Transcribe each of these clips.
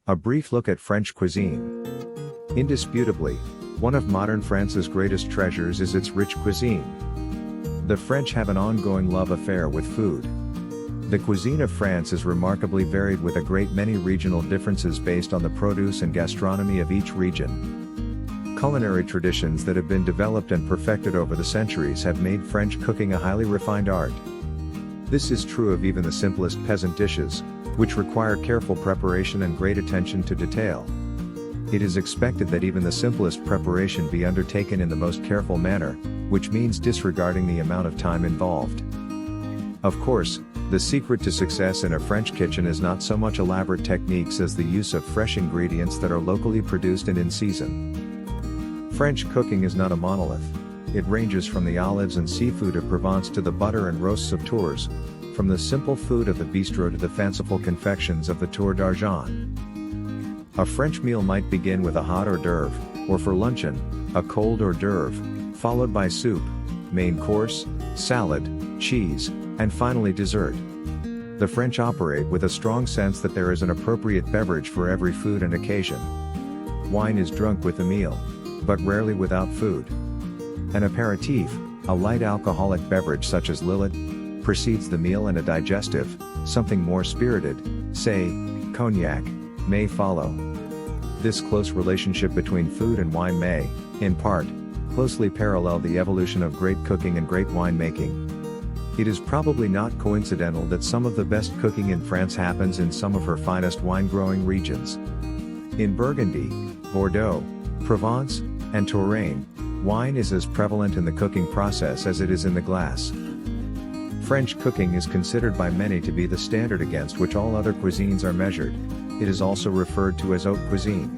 A brief look at French cuisine. Indisputably, one of modern France's greatest treasures is its rich cuisine. The French have an ongoing love affair with food. The cuisine of France is remarkably varied with a great many regional differences based on the produce and gastronomy of each region. Culinary traditions that have been developed and perfected over the centuries have made French cooking a highly refined art. This is true of even the simplest peasant dishes, which require careful preparation and great attention to detail. It is expected that even the simplest preparation be undertaken in the most careful manner, which means disregarding the amount of time involved. Of course, the secret to success in a French kitchen is not so much elaborate techniques as the use of fresh ingredients that are locally produced and in season. French cooking is not a monolith. It ranges from the olives and seafood of Provence to the butter and roasts of Tours, from the simple food of the bistro to the fanciful confections of the Tour d'Argent. A French meal might begin with a hot hors d'oeuvre, or for luncheon, a cold hors d'oeuvre, followed by soup, main course, salad, cheese, and finally dessert. The French operate with a strong sense that there is an appropriate beverage for every food and occasion. Wine is drunk with the meal, but rarely without food. An aperitif, a light alcoholic beverage such as Lillet, precedes the meal, and a digestive, something more spirited, say, cognac, may follow. This close relationship between food and wine may, in part, closely parallel the evolution of great cooking and great winemaking. It is probably not coincidental that some of the best cooking in France happens in some of her finest wine-growing regions. In Burgundy, Bordeaux, Provence, and Touraine, wine is as prevalent in the cooking process as it is in the glass. French cooking is considered by many to be the standard against which all other cuisines are measured. It is also referred to as haute cuisine.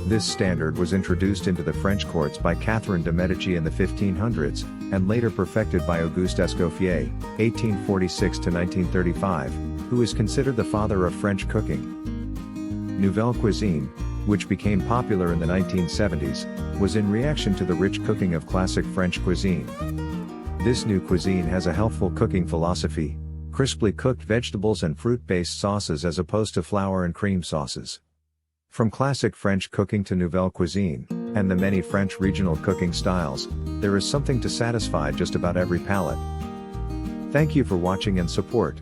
This standard was introduced into the French courts by Catherine de' Medici in the 1500s, and later perfected by Auguste Escoffier, 1846–1935, who is considered the father of French cooking. Nouvelle cuisine, which became popular in the 1970s, was in reaction to the rich cooking of classic French cuisine. This new cuisine has a healthful cooking philosophy, crisply cooked vegetables and fruit-based sauces as opposed to flour and cream sauces. From classic French cooking to nouvelle cuisine, and the many French regional cooking styles, there is something to satisfy just about every palate. Thank you for watching and support.